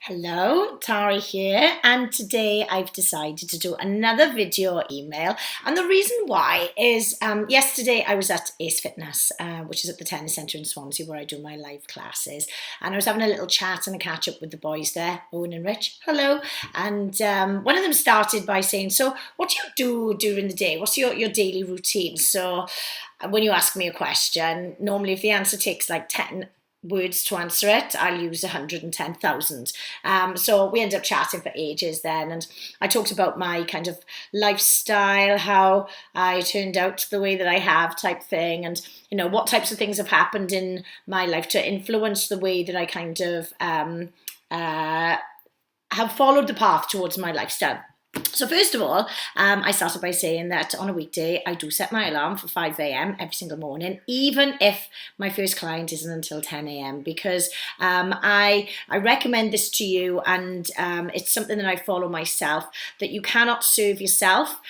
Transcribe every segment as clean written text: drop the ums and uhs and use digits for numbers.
Hello, Tari here, and today I've decided to do another video email. And the reason why is yesterday I was at Ace Fitness, which is at the tennis centre in Swansea where I do my live classes. And I was having a little chat and a catch up with the boys there, Owen and Rich. Hello. And one of them started by saying, "So, what do you do during the day? What's your daily routine?" So, when you ask me a question, normally if the answer takes like 10 words to answer it, I'll use 110,000. So we ended up chatting for ages then, and I talked about my kind of lifestyle, how I turned out the way that I have type thing, and what types of things have happened in my life to influence the way that I kind of have followed the path towards my lifestyle. So first of all, I started by saying that on a weekday, I do set my alarm for 5 a.m. every single morning, even if my first client isn't until 10 a.m. because I recommend this to you, and it's something that I follow myself, that you cannot serve yourself.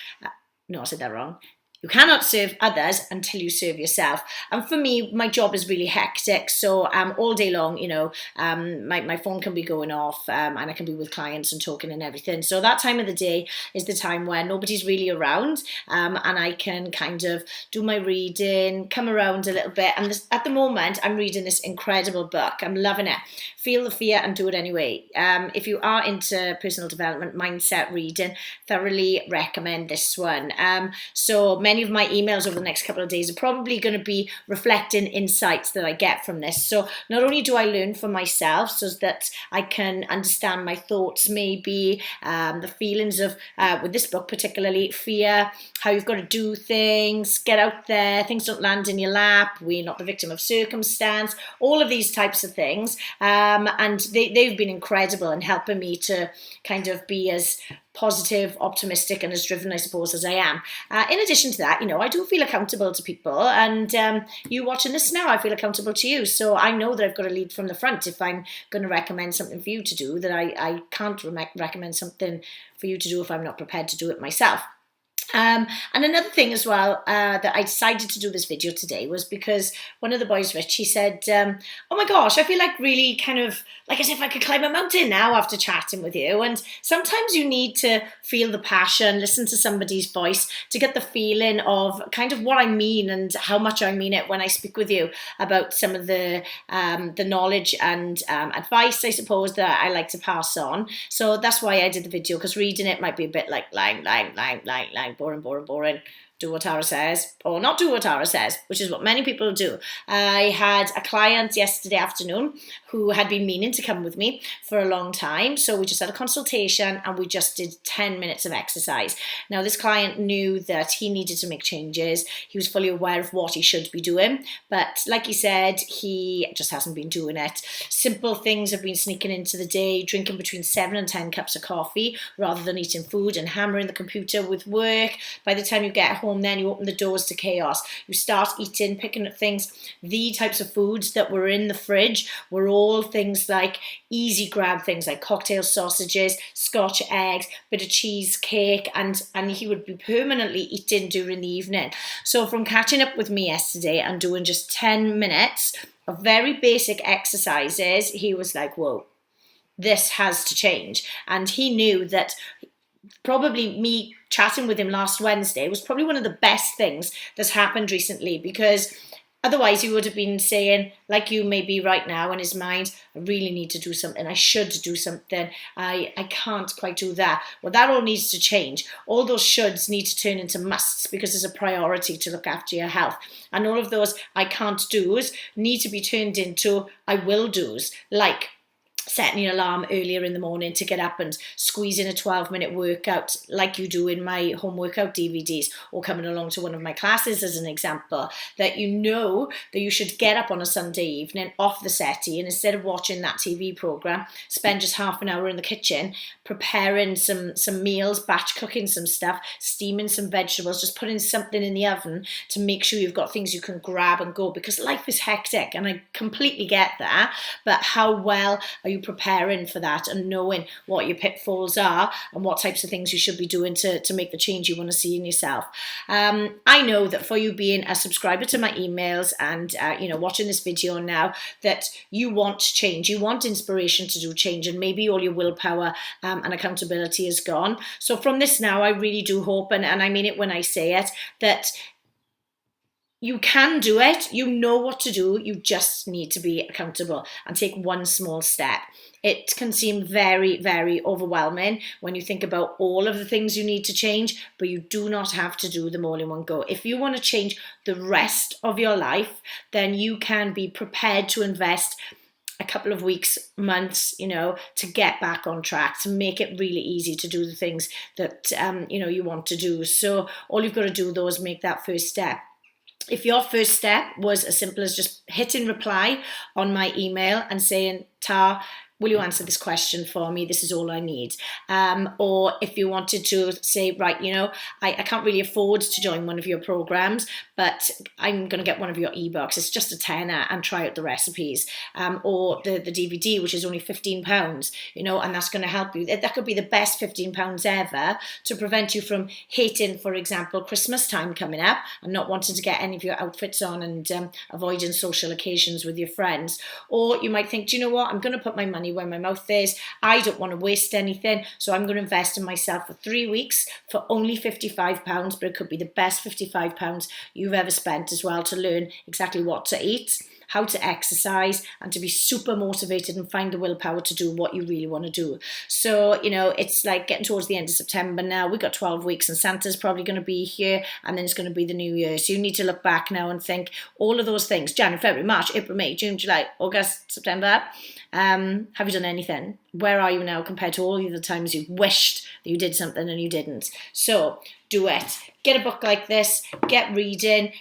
No, I said that wrong. You cannot serve others until you serve yourself. And for me, my job is really hectic. So all day long, my phone can be going off and I can be with clients and talking and everything. So that time of the day is the time where nobody's really around, and I can kind of do my reading, come around a little bit. And at the moment, I'm reading this incredible book. I'm loving it. Feel the Fear and Do It Anyway. If you are into personal development, mindset reading, thoroughly recommend this one. So many of my emails over the next couple of days are probably going to be reflecting insights that I get from this. So not only do I learn for myself so that I can understand my thoughts, maybe the feelings of, with this book particularly, fear, how you've got to do things, get out there, things don't land in your lap, we're not the victim of circumstance, all of these types of things. And they've been incredible in helping me to kind of be as positive, optimistic, and as driven, I suppose, as I am. In addition to that, I do feel accountable to people, and you watching this now, I feel accountable to you. So I know that I've got to lead from the front if I'm going to recommend something for you to do, that I can't recommend something for you to do if I'm not prepared to do it myself. And another thing as well that I decided to do this video today was because one of the boys, Rich, he said, "Oh my gosh, I feel like really kind of like as if I could climb a mountain now after chatting with you." And sometimes you need to feel the passion, listen to somebody's voice to get the feeling of kind of what I mean and how much I mean it when I speak with you about some of the knowledge and advice, I suppose, that I like to pass on. So that's why I did the video, because reading it might be a bit like lying, boring. Do what Tara says, or not do what Tara says, which is what many people do. I had a client yesterday afternoon who had been meaning to come with me for a long time. So we just had a consultation and we just did 10 minutes of exercise. Now, this client knew that he needed to make changes. He was fully aware of what he should be doing. But like he said, he just hasn't been doing it. Simple things have been sneaking into the day, drinking between 7 and 10 cups of coffee rather than eating food, and hammering the computer with work. By the time you get home, then you open the doors to chaos. You start eating, picking up things. The types of foods that were in the fridge were all things like easy grab things like cocktail sausages, Scotch eggs, bit of cheesecake, and he would be permanently eating during the evening. So from catching up with me yesterday and doing just 10 minutes of very basic exercises, he was like, whoa, this has to change. And he knew that probably me chatting with him last Wednesday was probably one of the best things that's happened recently, because otherwise he would have been saying, like you may be right now in his mind, I really need to do something, I should do something, I can't quite do that. Well, that all needs to change. All those shoulds need to turn into musts, because there's a priority to look after your health. And all of those I can't do's need to be turned into I will do's, like setting your alarm earlier in the morning to get up and squeeze in a 12-minute workout like you do in my home workout DVDs, or coming along to one of my classes as an example, that that you should get up on a Sunday evening off the settee, and instead of watching that TV program, spend just half an hour in the kitchen preparing some meals, batch cooking some stuff, steaming some vegetables, just putting something in the oven to make sure you've got things you can grab and go, because life is hectic and I completely get that. But how well are you you preparing for that and knowing what your pitfalls are and what types of things you should be doing to make the change you want to see in yourself. I know that for you being a subscriber to my emails and watching this video now, that you want change, you want inspiration to do change, and maybe all your willpower and accountability is gone. So from this now, I really do hope, and I mean it when I say it, that you can do it. You know what to do. You just need to be accountable and take one small step. It can seem very, very overwhelming when you think about all of the things you need to change, but you do not have to do them all in one go. If you want to change the rest of your life, then you can be prepared to invest a couple of weeks, months, to get back on track, to make it really easy to do the things that, you want to do. So all you've got to do, though, is make that first step. If your first step was as simple as just hitting reply on my email and saying, Tar, will you answer this question for me? This is all I need. Or if you wanted to say, right, I can't really afford to join one of your programs, but I'm going to get one of your ebooks. It's just a tenner and try out the recipes. Or the DVD, which is only £15, and that's going to help you. That could be the best £15 ever to prevent you from hating, for example, Christmas time coming up and not wanting to get any of your outfits on and avoiding social occasions with your friends. Or you might think, do you know what? I'm going to put my money where my mouth is. I don't want to waste anything, so I'm going to invest in myself for 3 weeks for only £55, but it could be the best £55 you've ever spent as well, to learn exactly what to eat, how to exercise, and to be super motivated and find the willpower to do what you really want to do. So, it's like getting towards the end of September now. We've got 12 weeks and Santa's probably going to be here, and then it's going to be the new year. So you need to look back now and think all of those things: January, February, March, April, May, June, July, August, September. Have you done anything? Where are you now compared to all the other times you wished that you did something and you didn't? So do it. Get a book like this, get reading,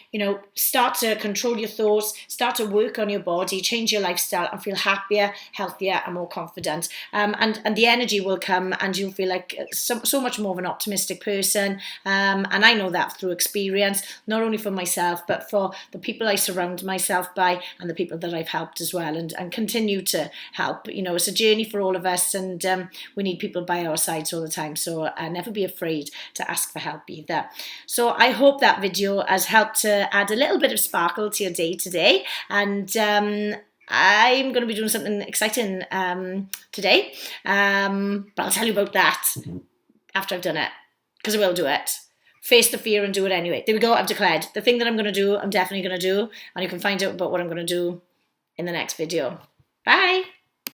start to control your thoughts, start to work on your body, change your lifestyle, and feel happier, healthier, and more confident. And the energy will come, and you'll feel like so much more of an optimistic person. And I know that through experience, not only for myself, but for the people I surround myself by and the people that I've helped as well, and continue to help. It's a journey for all of us, and we need people by our sides all the time. So never be afraid to ask for help either. So I hope that video has helped to add a little bit of sparkle to your day today. And I'm going to be doing something exciting today. But I'll tell you about that after I've done it, because I will do it. Face the fear and do it anyway. There we go. I've declared the thing that I'm going to do, I'm definitely going to do. And you can find out about what I'm going to do in the next video. Bye.